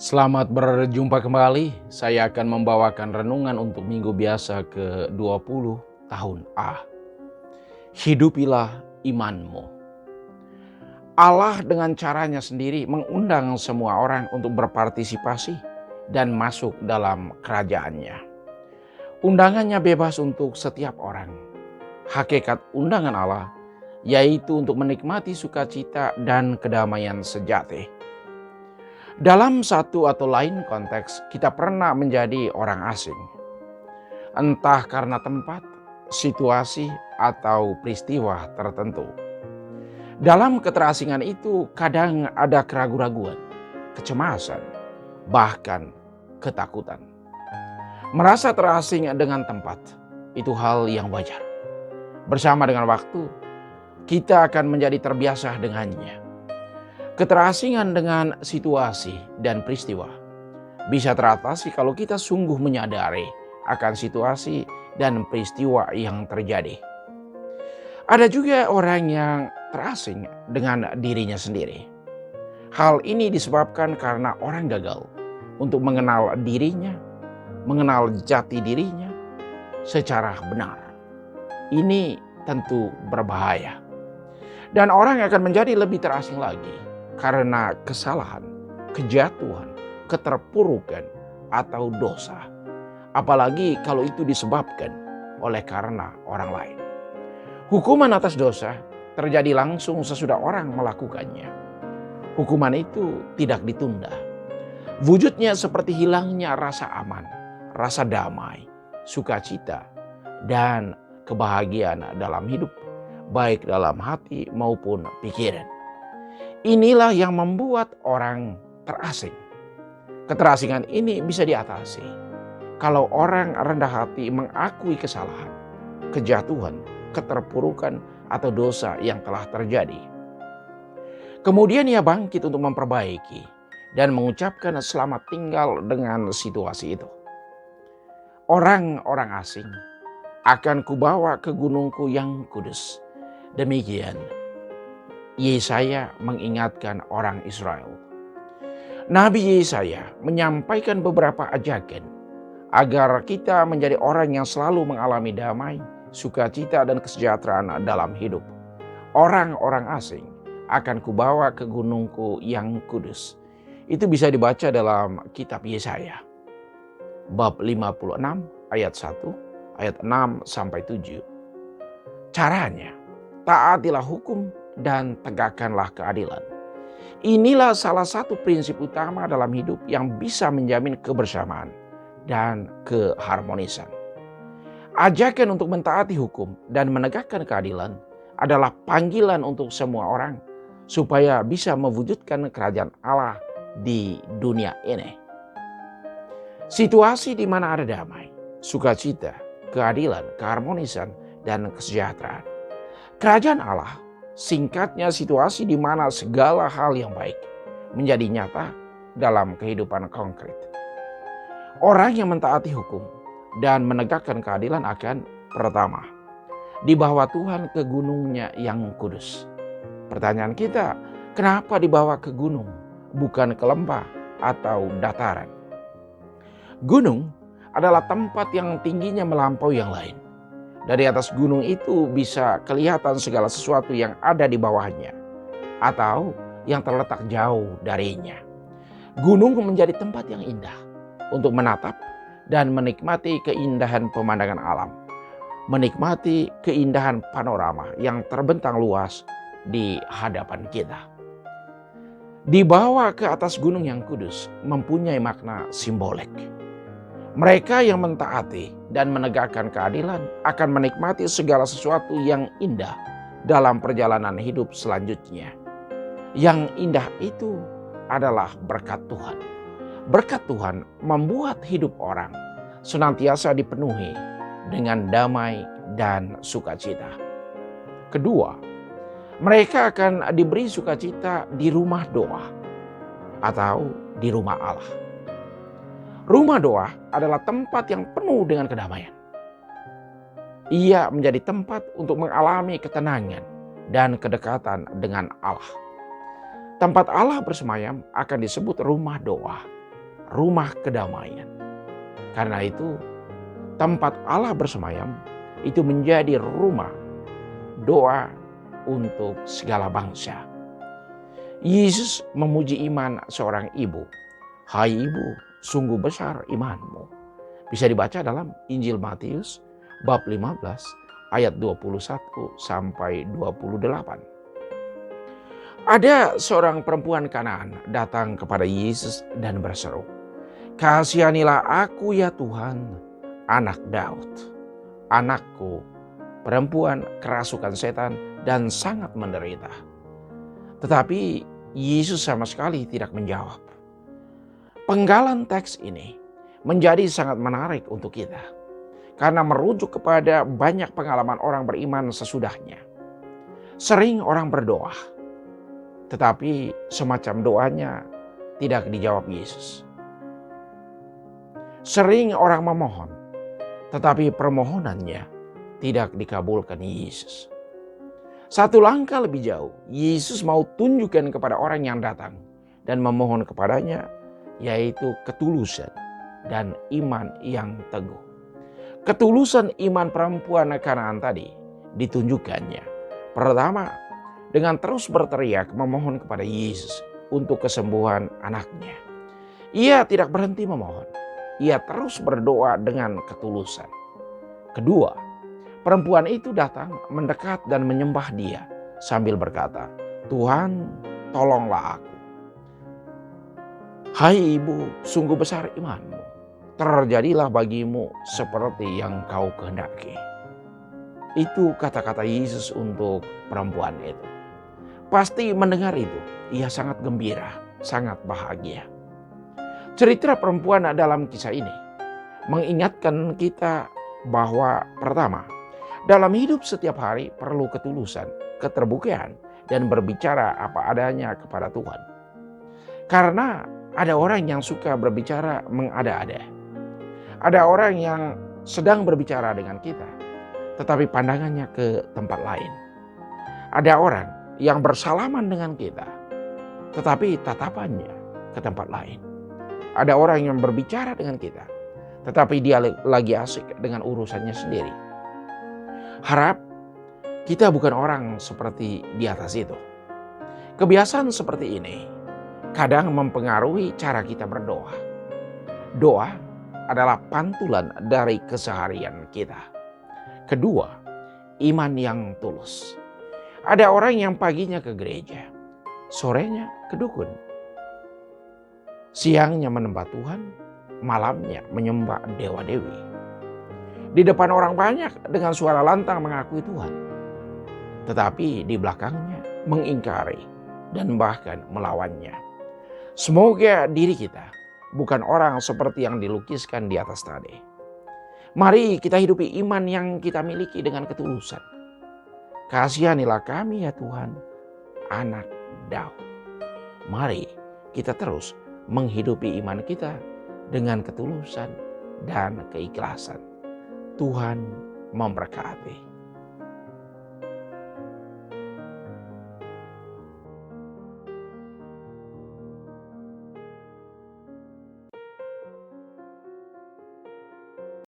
Selamat berjumpa kembali. Saya akan membawakan renungan untuk minggu biasa ke-20 tahun A. Hidupilah imanmu. Allah dengan caranya sendiri mengundang semua orang untuk berpartisipasi dan masuk dalam kerajaannya. Undangannya bebas untuk setiap orang. Hakikat undangan Allah yaitu untuk menikmati sukacita dan kedamaian sejati. Dalam satu atau lain konteks, kita pernah menjadi orang asing. Entah karena tempat, situasi, atau peristiwa tertentu. Dalam keterasingan itu kadang ada keraguan-raguan, kecemasan, bahkan ketakutan. Merasa terasing dengan tempat, itu hal yang wajar. Bersama dengan waktu, kita akan menjadi terbiasa dengannya. Keterasingan dengan situasi dan peristiwa bisa teratasi kalau kita sungguh menyadari akan situasi dan peristiwa yang terjadi. Ada juga orang yang terasing dengan dirinya sendiri. Hal ini disebabkan karena orang gagal untuk mengenal dirinya, mengenal jati dirinya secara benar. Ini tentu berbahaya. Dan orang akan menjadi lebih terasing lagi karena kesalahan, kejatuhan, keterpurukan, atau dosa. Apalagi kalau itu disebabkan oleh karena orang lain. Hukuman atas dosa terjadi langsung sesudah orang melakukannya. Hukuman itu tidak ditunda. Wujudnya seperti hilangnya rasa aman, rasa damai, sukacita, dan kebahagiaan dalam hidup, baik dalam hati maupun pikiran. Inilah yang membuat orang terasing. Keterasingan ini bisa diatasi kalau orang rendah hati mengakui kesalahan, kejatuhan, keterpurukan, atau dosa yang telah terjadi. Kemudian ia bangkit untuk memperbaiki dan mengucapkan selamat tinggal dengan situasi itu. Orang-orang asing akan kubawa ke gunungku yang kudus. Demikian Yesaya mengingatkan orang Israel. Nabi Yesaya menyampaikan beberapa ajakan agar kita menjadi orang yang selalu mengalami damai, sukacita, dan kesejahteraan dalam hidup. Orang-orang asing akan kubawa ke gunungku yang kudus. Itu bisa dibaca dalam kitab Yesaya. Bab 56 ayat 1, ayat 6 sampai 7. Caranya, taatilah hukum dan tegakkanlah keadilan. Inilah salah satu prinsip utama dalam hidup yang bisa menjamin kebersamaan dan keharmonisan. Ajakan untuk mentaati hukum dan menegakkan keadilan adalah panggilan untuk semua orang supaya bisa mewujudkan kerajaan Allah di dunia ini. Situasi di mana ada damai, sukacita, keadilan, keharmonisan, dan kesejahteraan. Kerajaan Allah, singkatnya situasi di mana segala hal yang baik menjadi nyata dalam kehidupan konkret. Orang yang mentaati hukum dan menegakkan keadilan akan pertama, dibawa Tuhan ke gunungnya yang kudus. Pertanyaan kita, kenapa dibawa ke gunung, bukan ke lembah atau dataran? Gunung adalah tempat yang tingginya melampaui yang lain. Dari atas gunung itu bisa kelihatan segala sesuatu yang ada di bawahnya atau yang terletak jauh darinya. Gunung menjadi tempat yang indah untuk menatap dan menikmati keindahan pemandangan alam. Menikmati keindahan panorama yang terbentang luas di hadapan kita. Dibawa ke atas gunung yang kudus mempunyai makna simbolik. Mereka yang mentaati dan menegakkan keadilan akan menikmati segala sesuatu yang indah dalam perjalanan hidup selanjutnya. Yang indah itu adalah berkat Tuhan. Berkat Tuhan membuat hidup orang senantiasa dipenuhi dengan damai dan sukacita. Kedua, mereka akan diberi sukacita di rumah doa atau di rumah Allah. Rumah doa adalah tempat yang penuh dengan kedamaian. Ia menjadi tempat untuk mengalami ketenangan dan kedekatan dengan Allah. Tempat Allah bersemayam akan disebut rumah doa. rumah kedamaian. Karena itu, tempat Allah bersemayam itu menjadi rumah doa untuk segala bangsa. Yesus memuji iman seorang ibu. Hai ibu, sungguh besar imanmu. Bisa dibaca dalam Injil Matius bab 15 ayat 21 sampai 28. Ada seorang perempuan Kanaan datang kepada Yesus dan berseru, "Kasihanilah aku ya Tuhan, anak Daud. Anakku perempuan kerasukan setan dan sangat menderita." Tetapi Yesus sama sekali tidak menjawab. Penggalan teks ini menjadi sangat menarik untuk kita karena merujuk kepada banyak pengalaman orang beriman sesudahnya. Sering orang berdoa, tetapi semacam doanya tidak dijawab Yesus. Sering orang memohon, tetapi permohonannya tidak dikabulkan Yesus. Satu langkah lebih jauh, Yesus mau tunjukkan kepada orang yang datang dan memohon kepadanya, yaitu ketulusan dan iman yang teguh. Ketulusan iman perempuan Kanaan tadi ditunjukkannya. Pertama, dengan terus berteriak memohon kepada Yesus untuk kesembuhan anaknya. Ia tidak berhenti memohon. Ia terus berdoa dengan ketulusan. Kedua, perempuan itu datang mendekat dan menyembah dia sambil berkata, "Tuhan, tolonglah aku." Hai ibu, sungguh besar imanmu. Terjadilah bagimu seperti yang kau kehendaki. Itu kata-kata Yesus untuk perempuan itu. Pasti mendengar itu, ia sangat gembira, sangat bahagia. Cerita perempuan dalam kisah ini mengingatkan kita bahwa pertama, dalam hidup setiap hari perlu ketulusan, keterbukaan, dan berbicara apa adanya kepada Tuhan. Karena ada orang yang suka berbicara mengada-ada. Ada orang yang sedang berbicara dengan kita, tetapi pandangannya ke tempat lain. Ada orang yang bersalaman dengan kita, tetapi tatapannya ke tempat lain. Ada orang yang berbicara dengan kita, tetapi dia lagi asik dengan urusannya sendiri. Harap kita bukan orang seperti di atas itu. Kebiasaan seperti ini kadang mempengaruhi cara kita berdoa. Doa adalah pantulan dari keseharian kita. Kedua, iman yang tulus. Ada orang yang paginya ke gereja, sorenya ke dukun. Siangnya menyembah Tuhan, malamnya menyembah dewa-dewi. Di depan orang banyak dengan suara lantang mengakui Tuhan. Tetapi di belakangnya mengingkari dan bahkan melawannya. Semoga diri kita bukan orang seperti yang dilukiskan di atas tadi. Mari kita hidupi iman yang kita miliki dengan ketulusan. Kasihanilah kami ya Tuhan, anak Daud. Mari kita terus menghidupi iman kita dengan ketulusan dan keikhlasan. Tuhan memberkati.